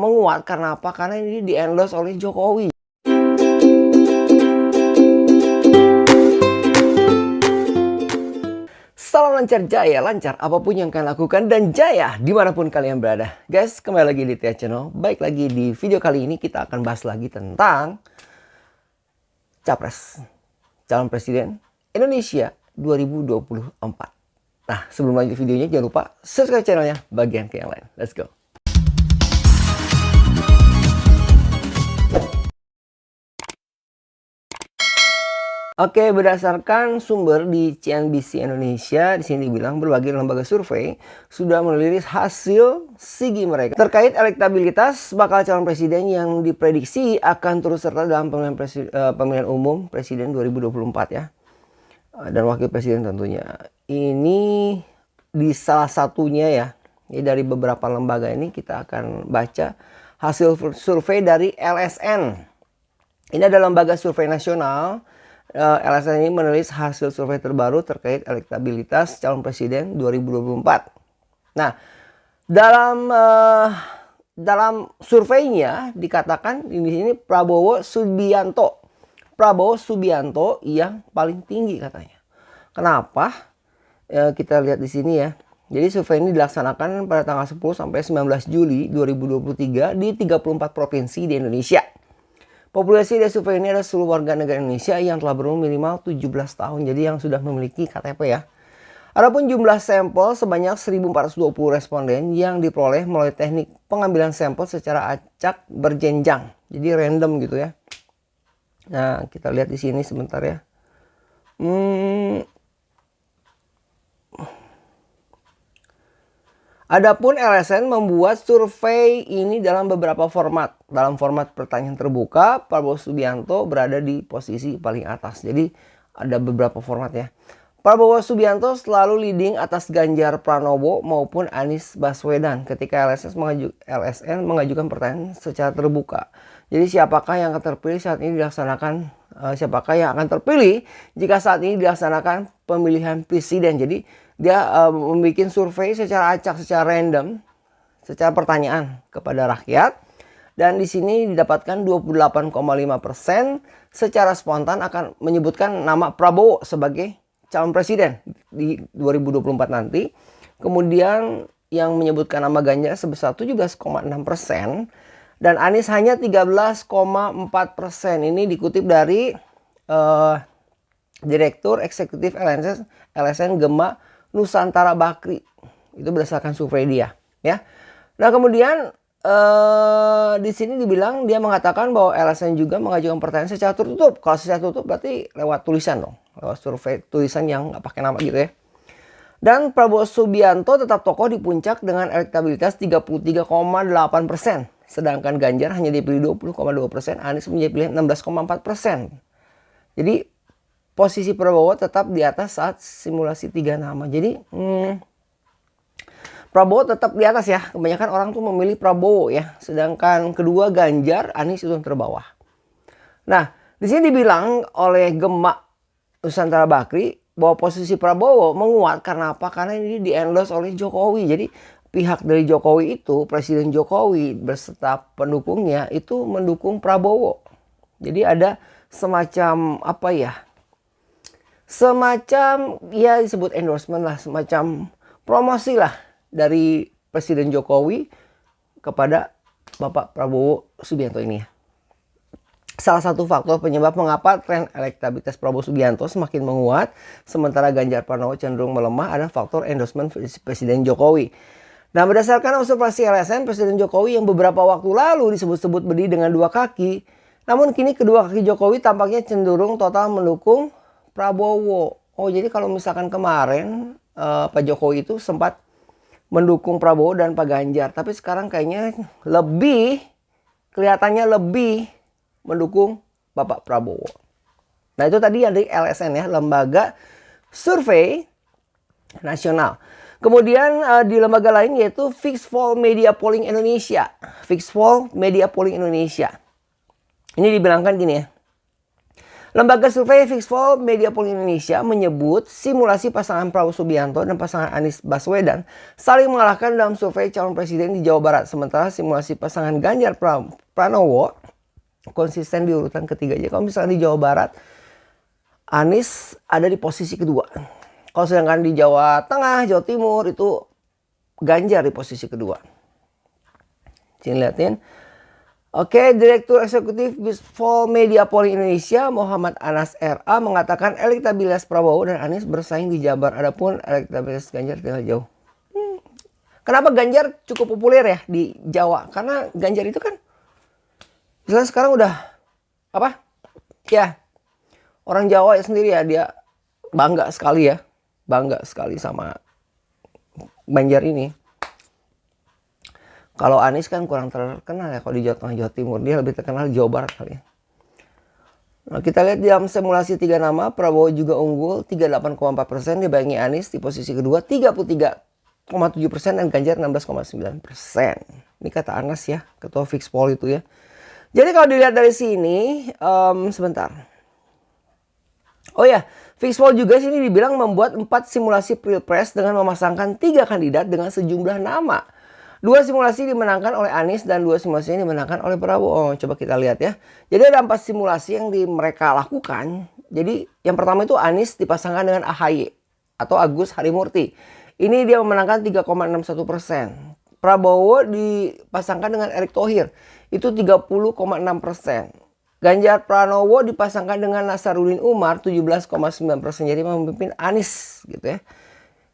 menguat karena apa? Karena ini di-endorse oleh Jokowi. Salam lancar jaya, lancar apapun yang kalian lakukan dan jaya dimanapun kalian berada. Guys, kembali lagi di Tia Channel. Baik lagi di video kali ini kita akan bahas lagi tentang Capres, calon presiden Indonesia 2024. Nah, sebelum lanjut videonya jangan lupa subscribe channelnya bagian ke yang lain. Let's go. Oke, berdasarkan sumber di CNBC Indonesia, di sini dibilang berbagai lembaga survei sudah merilis hasil sigi mereka terkait elektabilitas bakal calon presiden yang diprediksi akan turut serta dalam pemilihan umum presiden 2024 ya. Dan wakil presiden tentunya. Ini di salah satunya ya, dari beberapa lembaga ini kita akan baca hasil survei dari LSN. Ini adalah lembaga survei nasional. LSN ini menulis hasil survei terbaru terkait elektabilitas calon presiden 2024. Nah, dalam surveinya dikatakan di sini Prabowo Subianto yang paling tinggi katanya. Kenapa? Kita lihat di sini ya. Jadi survei ini dilaksanakan pada tanggal 10 sampai 19 Juli 2023 di 34 provinsi di Indonesia. Populasi dari survei ini adalah seluruh warga negara Indonesia yang telah berumur minimal 17 tahun. Jadi yang sudah memiliki KTP ya. Adapun jumlah sampel sebanyak 1.420 responden yang diperoleh melalui teknik pengambilan sampel secara acak berjenjang. Jadi random gitu ya. Nah, kita lihat di sini sebentar ya. Adapun LSN membuat survei ini dalam beberapa format. Dalam format pertanyaan terbuka, Prabowo Subianto berada di posisi paling atas. Jadi ada beberapa format ya. Prabowo Subianto selalu leading atas Ganjar Pranowo maupun Anies Baswedan ketika LSN mengajukan pertanyaan secara terbuka. Jadi siapakah yang akan terpilih saat ini dilaksanakan, siapakah yang akan terpilih jika saat ini dilaksanakan pemilihan presiden. Jadi dia membuat survei secara acak, secara random, secara pertanyaan kepada rakyat. Dan di sini didapatkan 28,5% secara spontan akan menyebutkan nama Prabowo sebagai calon presiden di 2024 nanti. Kemudian yang menyebutkan nama Ganjar sebesar 17,6%. Dan Anies hanya 13,4%. Ini dikutip dari Direktur Eksekutif LSN Gema Nusantara Bakri. Itu berdasarkan survei dia ya. Nah, kemudian di sini dibilang dia mengatakan bahwa LSN juga mengajukan pertanyaan secara tertutup. Kalau secara tertutup berarti lewat tulisan dong. Lewat survei tulisan yang nggak pakai nama gitu ya. Dan Prabowo Subianto tetap tokoh di puncak dengan elektabilitas 33,8%. Sedangkan Ganjar hanya dipilih 20,2%. Anies menjadi 16,4%. Jadi posisi Prabowo tetap di atas saat simulasi 3 nama. Jadi Prabowo tetap di atas ya. Kebanyakan orang tuh memilih Prabowo ya. Sedangkan kedua Ganjar, Anies itu yang terbawah. Nah, di sini dibilang oleh Gema Nusantara Bakri bahwa posisi Prabowo menguat karena apa? Karena ini di-endorse oleh Jokowi. Jadi pihak dari Jokowi itu, Presiden Jokowi beserta pendukungnya itu mendukung Prabowo. Jadi ada semacam apa ya? Semacam ya disebut endorsement lah, semacam promosi lah dari Presiden Jokowi kepada Bapak Prabowo Subianto ini ya. Salah satu faktor penyebab mengapa tren elektabilitas Prabowo Subianto semakin menguat sementara Ganjar Pranowo cenderung melemah adalah faktor endorsement Presiden Jokowi. Nah, berdasarkan observasi LSN, Presiden Jokowi yang beberapa waktu lalu disebut-sebut berdiri dengan 2 kaki, namun kini kedua kaki Jokowi tampaknya cenderung total mendukung Prabowo. Oh, jadi kalau misalkan kemarin Pak Jokowi itu sempat mendukung Prabowo dan Pak Ganjar, tapi sekarang kayaknya kelihatannya lebih mendukung Bapak Prabowo. Nah, itu tadi yang dari LSN ya, lembaga survei nasional. Kemudian di lembaga lain yaitu Fixpoll Media Polling Indonesia. Fixpoll Media Polling Indonesia. Ini dibilangkan gini ya. Lembaga survei Fixpol Media Polling Indonesia menyebut simulasi pasangan Prabowo Subianto dan pasangan Anies Baswedan saling mengalahkan dalam survei calon presiden di Jawa Barat. Sementara simulasi pasangan Ganjar Pranowo konsisten di urutan ketiga. Jadi kalau misalnya di Jawa Barat, Anies ada di posisi kedua. Kalau sedangkan di Jawa Tengah, Jawa Timur itu Ganjar di posisi kedua. Sini liatin. Oke, Direktur Eksekutif Fixpol Media Polling Indonesia Muhammad Anas RA mengatakan elektabilitas Prabowo dan Anies bersaing di Jabar. Adapun elektabilitas Ganjar tinggal jauh. Kenapa Ganjar cukup populer ya di Jawa? Karena Ganjar itu kan jelas sekarang udah apa? Ya, orang Jawa ya sendiri ya, dia bangga sekali ya. Bangga sekali sama Ganjar ini. Kalau Anies kan kurang terkenal ya kalau di Jawa Tengah, Jawa Timur. Dia lebih terkenal di Jawa Barat kali ya. Nah, kita lihat dalam simulasi 3 nama, Prabowo juga unggul 38,4%, dibayangi Anies di posisi kedua 33,7% dan Ganjar 16,9%. Ini kata Anas ya, ketua Fixpol itu ya. Jadi kalau dilihat dari sini, sebentar. Oh ya, Fixpol juga sini dibilang membuat 4 simulasi Pilpres dengan memasangkan 3 kandidat dengan sejumlah nama. 2 simulasi dimenangkan oleh Anies dan 2 simulasi yang dimenangkan oleh Prabowo. Coba kita lihat ya. Jadi ada 4 simulasi yang mereka lakukan. Jadi yang pertama itu Anies dipasangkan dengan AHY atau Agus Harimurti. Ini dia memenangkan 3,61%. Prabowo dipasangkan dengan Erick Thohir. Itu 30,6%. Ganjar Pranowo dipasangkan dengan Nasaruddin Umar 17,9%. Jadi memimpin Anies gitu ya.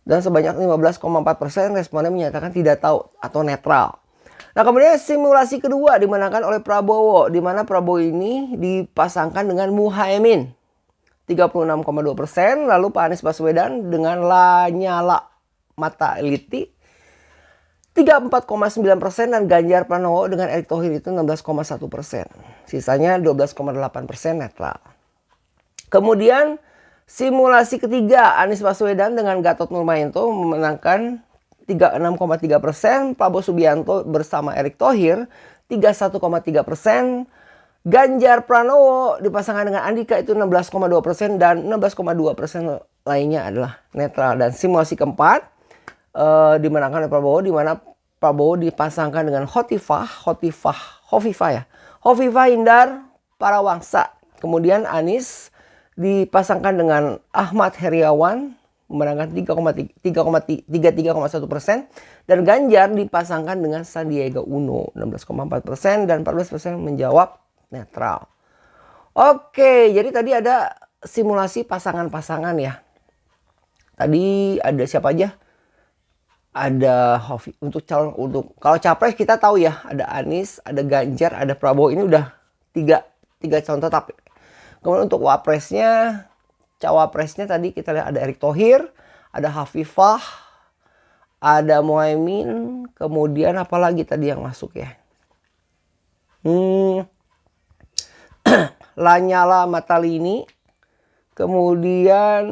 Dan sebanyak 15,4% responden menyatakan tidak tahu atau netral. Nah kemudian simulasi kedua dimenangkan oleh Prabowo. Di mana Prabowo ini dipasangkan dengan Muhaimin 36,2%. Lalu Pak Anies Baswedan dengan Lanyala Mataliti 34,9% dan Ganjar Pranowo dengan Erick Thohir itu 16,1%. Sisanya 12,8% netral. Kemudian simulasi ketiga, Anies Baswedan dengan Gatot Nurmantio memenangkan 36,3%, Prabowo Subianto bersama Erick Thohir 31,3%, Ganjar Pranowo dipasangkan dengan Andika itu 16,2% dan 16,2% lainnya adalah netral. Dan simulasi keempat dimenangkan oleh Prabowo, di mana Prabowo dipasangkan dengan Hovifah Indar Parawangsa. Kemudian Anies dipasangkan dengan Ahmad Heriawan memenangkan 33,1% dan Ganjar dipasangkan dengan Sandiaga Uno 16,4% dan 14% menjawab netral. Oke, jadi tadi ada simulasi pasangan-pasangan ya. Tadi ada siapa aja? Ada untuk kalau capres kita tahu ya, ada Anies, ada Ganjar, ada Prabowo. Ini udah tiga contoh tapi kemudian untuk cawapresnya tadi kita lihat ada Erick Thohir, ada Hovifah, ada Muhaimin, kemudian apa lagi tadi yang masuk ya? Lanyala Matalini, kemudian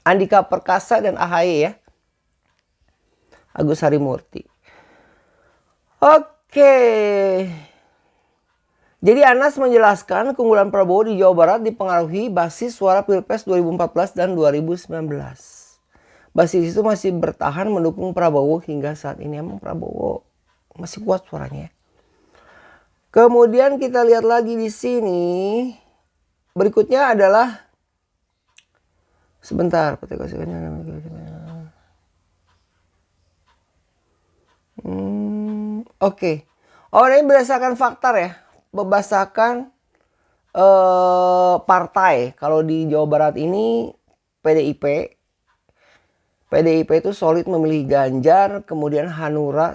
Andika Perkasa dan AHY ya. Agus Harimurti. Oke. Jadi Anas menjelaskan keunggulan Prabowo di Jawa Barat dipengaruhi basis suara Pilpres 2014 dan 2019. Basis itu masih bertahan mendukung Prabowo hingga saat ini. Emang Prabowo masih kuat suaranya. Kemudian kita lihat lagi di sini. Berikutnya adalah sebentar, oke. Oh, ini berdasarkan faktor ya, berdasarkan partai. Kalau di Jawa Barat ini PDIP itu solid memilih Ganjar, kemudian Hanura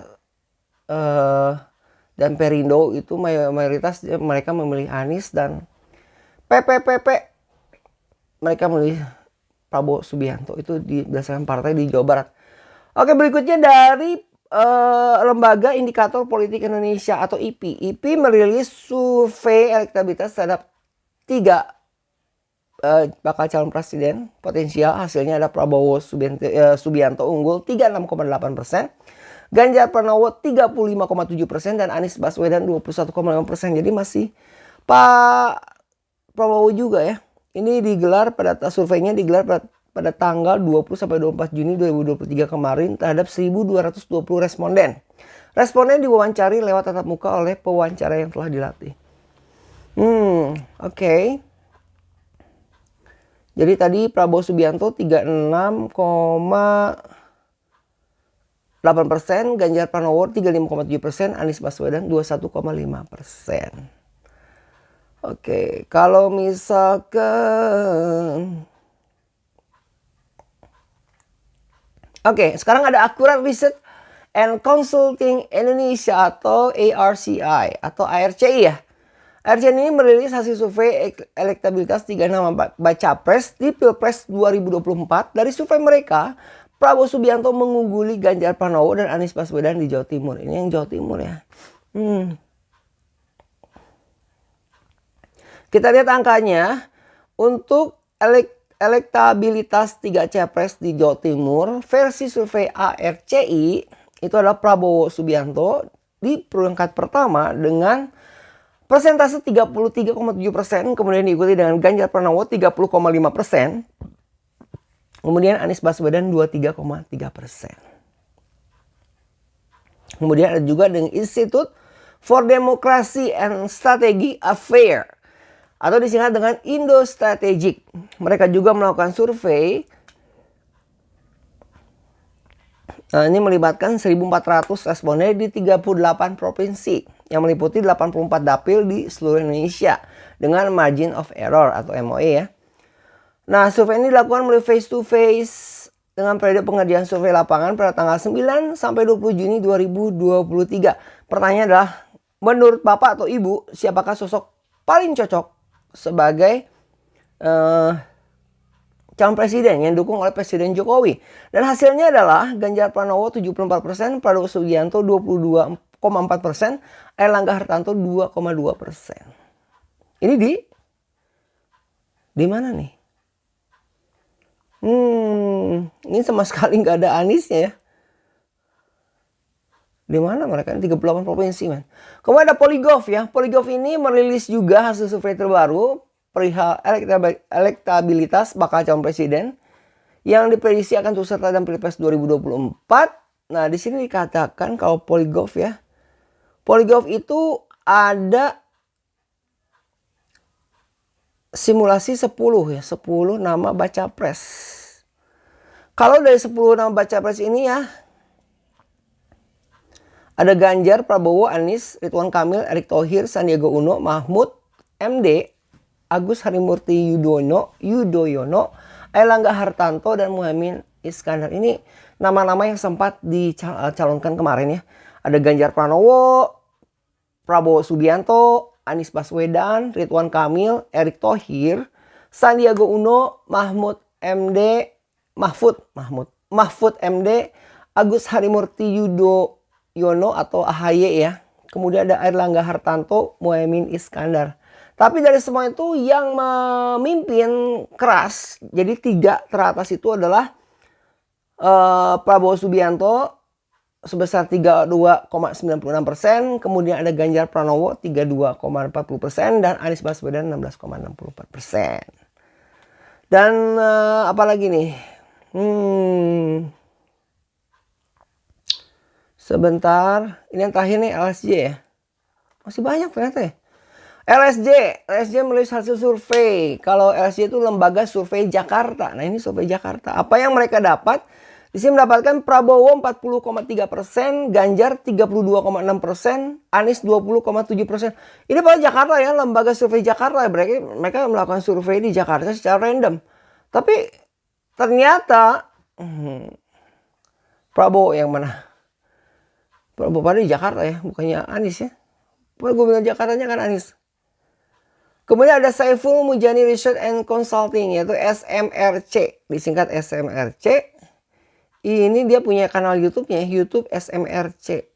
dan Perindo itu mayoritas mereka memilih Anies, dan PPPP mereka memilih Prabowo Subianto. Itu berdasarkan partai di Jawa Barat. Oke, berikutnya dari Lembaga Indikator Politik Indonesia atau IPI. IPI merilis survei elektabilitas terhadap 3 bakal calon presiden potensial. Hasilnya ada Prabowo Subianto unggul 36,8%, Ganjar Pranowo 35,7% dan Anies Baswedan 21,5%. Jadi masih Pak Prabowo juga ya. Ini digelar surveinya digelar pada tanggal 20 sampai 24 Juni 2023 kemarin terhadap 1.220 responden. Responden diwawancari lewat tatap muka oleh pewawancara yang telah dilatih. Oke. Jadi tadi Prabowo Subianto 36,8%, Ganjar Pranowo 35,7%, Anies Baswedan 21,5%. Oke, kalau misalkan sekarang ada Akurat Research and Consulting Indonesia atau ARCI atau ARCI ya. ARCI ini merilis hasil survei elektabilitas 3 nama baca pres di Pilpres 2024. Dari survei mereka, Prabowo Subianto mengungguli Ganjar Pranowo dan Anies Baswedan di Jawa Timur. Ini yang Jawa Timur ya. Kita lihat angkanya untuk elektabilitas 3 capres di Jawa Timur versi survei ARCI itu adalah Prabowo Subianto di peringkat pertama dengan persentase 33,7%, kemudian diikuti dengan Ganjar Pranowo 30,5%, kemudian Anies Baswedan 23,3%. Kemudian ada juga dengan Institute for Democracy and Strategy Affairs atau disingkat dengan Indo Strategic. Mereka juga melakukan survei. Ini melibatkan 1.400 responden di 38 provinsi yang meliputi 84 dapil di seluruh Indonesia dengan margin of error atau MOE ya. Nah, survei ini dilakukan melalui face to face dengan periode pengerjaan survei lapangan pada tanggal 9 sampai 20 Juni 2023. Pertanyaannya adalah, menurut Bapak atau Ibu, siapakah sosok paling cocok sebagai calon presiden yang didukung oleh Presiden Jokowi? Dan hasilnya adalah Ganjar Pranowo 74%, Prabowo Subianto 22,4%, Airlangga Hartarto 2,2%. Ini di mana nih? Ini sama sekali nggak ada Aniesnya ya. Di mana mereka? 38 provinsi, man. Kemudian ada Polygraph ya. Polygraph ini merilis juga hasil survei terbaru perihal elektabilitas bakal calon presiden yang diprediksi akan turut serta dalam Pilpres 2024. Nah, di sini dikatakan kalau Polygraph ya. Polygraph itu ada simulasi 10 ya, 10 nama baca pres. Kalau dari 10 nama baca pres ini ya, ada Ganjar, Prabowo, Anies, Ridwan Kamil, Erick Thohir, Sandiaga Uno, Mahfud MD, Agus Harimurti Yudhoyono, Airlangga Hartarto, dan Muhaimin Iskandar. Ini nama-nama yang sempat dicalonkan kemarin ya. Ada Ganjar Pranowo, Prabowo Subianto, Anies Baswedan, Ridwan Kamil, Erick Thohir, Sandiaga Uno, Mahfud MD, Agus Harimurti Yudhoyono atau AHY ya. Kemudian ada Airlangga Hartarto, Muhaimin Iskandar. Tapi dari semua itu yang memimpin keras, jadi 3 teratas itu adalah Prabowo Subianto sebesar 32,96%, kemudian ada Ganjar Pranowo 32,40% dan Anies Baswedan 16,64%. Dan apalagi nih? Sebentar, ini yang terakhir nih LSJ ya. Masih banyak ternyata ya. LSJ merilis hasil survei. Kalau LSJ itu lembaga survei Jakarta. Nah, ini survei Jakarta. Apa yang mereka dapat? Di sini mendapatkan Prabowo 40,3%, Ganjar 32,6%, Anies 20,7%. Ini pada Jakarta ya, lembaga survei Jakarta. Mereka melakukan survei di Jakarta secara random. Tapi ternyata Prabowo yang mana? Prabowo pada di Jakarta ya, bukannya Anies ya. Gubernur Jakartanya kan Anies. Kemudian ada Saiful Mujani Research and Consulting, yaitu SMRC, disingkat SMRC. Ini dia punya kanal YouTube-nya, YouTube SMRC.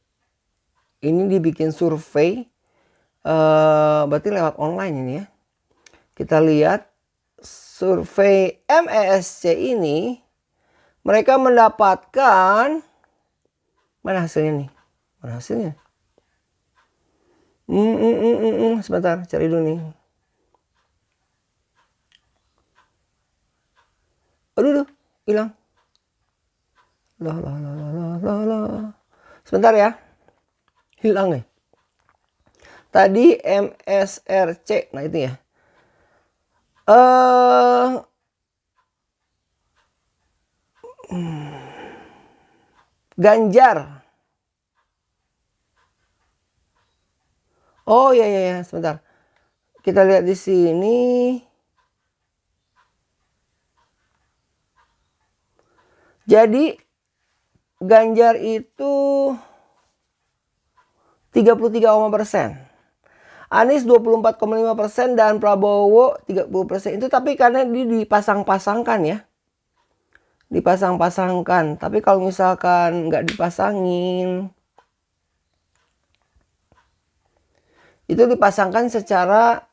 Ini dibikin survei, berarti lewat online ini ya. Kita lihat survei MESC ini, mereka mendapatkan, mana hasilnya nih? Mana hasilnya? Sebentar, cari dulu nih. Aduh, hilang. Loh. Sebentar ya. Hilang nih. Tadi MSRC. Nah, itu ya. Ganjar. Oh ya, sebentar. Kita lihat di sini. Jadi Ganjar itu 33,%. Anies 24,5% dan Prabowo 30%. Itu tapi karena dia dipasang-pasangkan ya. Dipasang-pasangkan. Tapi kalau misalkan nggak dipasangin, itu dipasangkan secara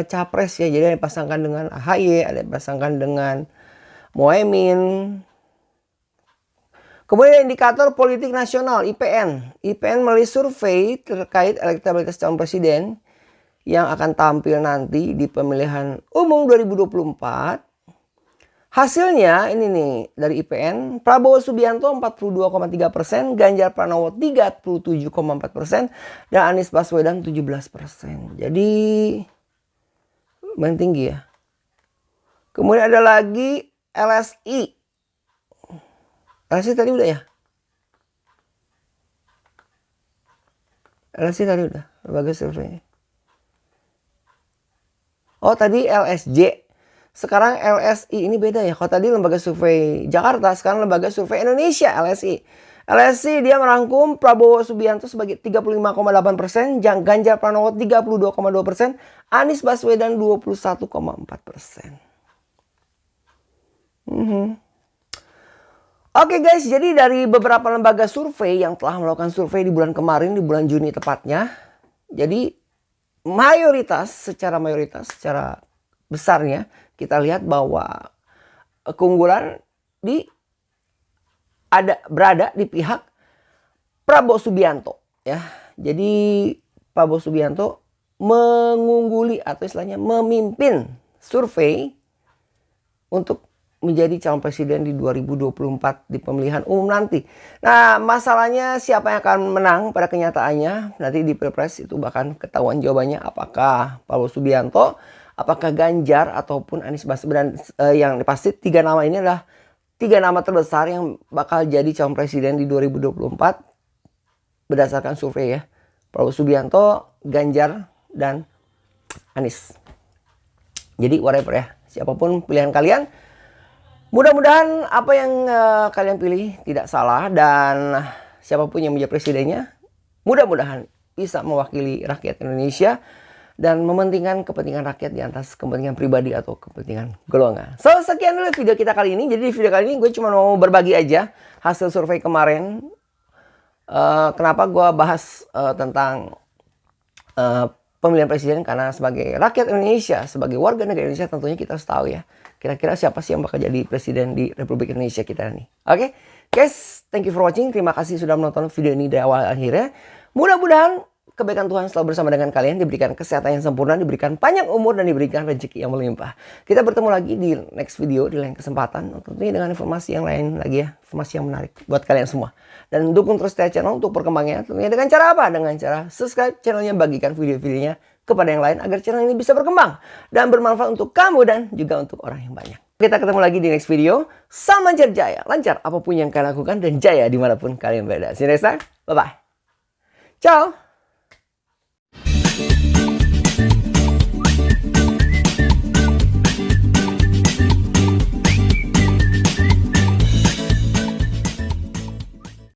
capres ya. Jadi ada dipasangkan dengan AHY, ada dipasangkan dengan Mohaimin. Kemudian indikator politik nasional IPN. IPN merilis survei terkait elektabilitas calon presiden yang akan tampil nanti di pemilihan umum 2024. Hasilnya ini nih dari IPN, Prabowo Subianto 42,3%, Ganjar Pranowo 37,4%, dan Anies Baswedan 17%. Jadi lumayan tinggi ya. Kemudian ada lagi LSI. LSI tadi udah ya? LSI tadi udah, lembaga survei. Oh tadi LSJ. Sekarang LSI ini beda ya. Kalau tadi lembaga survei Jakarta, sekarang lembaga survei Indonesia LSI. LSI dia merangkum Prabowo Subianto sebagai 35,8%, Ganjar Pranowo 32,2%, Anies Baswedan 21,4%. Oke guys, jadi dari beberapa lembaga survei yang telah melakukan survei di bulan kemarin, di bulan Juni tepatnya. Jadi secara besarnya kita lihat bahwa keunggulan berada di pihak Prabowo Subianto ya. Jadi Prabowo Subianto mengungguli atau istilahnya memimpin survei untuk menjadi calon presiden di 2024 di pemilihan umum nanti. Nah, masalahnya siapa yang akan menang pada kenyataannya nanti di Pilpres itu bahkan ketahuan jawabannya, apakah Prabowo Subianto, apakah Ganjar ataupun Anies Baswedan. Yang pasti 3 nama ini adalah 3 nama terbesar yang bakal jadi calon presiden di 2024 berdasarkan survei ya. Prabowo Subianto, Ganjar, dan Anies. Jadi whatever ya, siapapun pilihan kalian, mudah-mudahan apa yang kalian pilih tidak salah, dan siapapun yang menjadi presidennya mudah-mudahan bisa mewakili rakyat Indonesia dan mementingkan kepentingan rakyat di atas kepentingan pribadi atau kepentingan golongan. So, sekian dulu video kita kali ini. Jadi di video kali ini gue cuma mau berbagi aja hasil survei kemarin. Kenapa gue bahas tentang pemilihan presiden, karena sebagai rakyat Indonesia, sebagai warga negara Indonesia, tentunya kita harus tahu ya, kira-kira siapa sih yang bakal jadi presiden di Republik Indonesia kita nih. Oke, guys, thank you for watching. Terima kasih sudah menonton video ini dari awal akhirnya. Mudah-mudahan kebaikan Tuhan selalu bersama dengan kalian, diberikan kesehatan yang sempurna, diberikan panjang umur, dan diberikan rezeki yang melimpah. Kita bertemu lagi di next video, di lain kesempatan, tentunya dengan informasi yang lain lagi ya, informasi yang menarik buat kalian semua. Dan dukung terus channel untuk perkembangannya, tentunya dengan cara apa? Dengan cara subscribe channelnya, bagikan video-videonya kepada yang lain agar channel ini bisa berkembang dan bermanfaat untuk kamu dan juga untuk orang yang banyak. Kita ketemu lagi di next video. Salam lancar jaya, lancar apapun yang kalian lakukan, dan jaya dimanapun kalian berada. See you next time. Bye-bye. Ciao.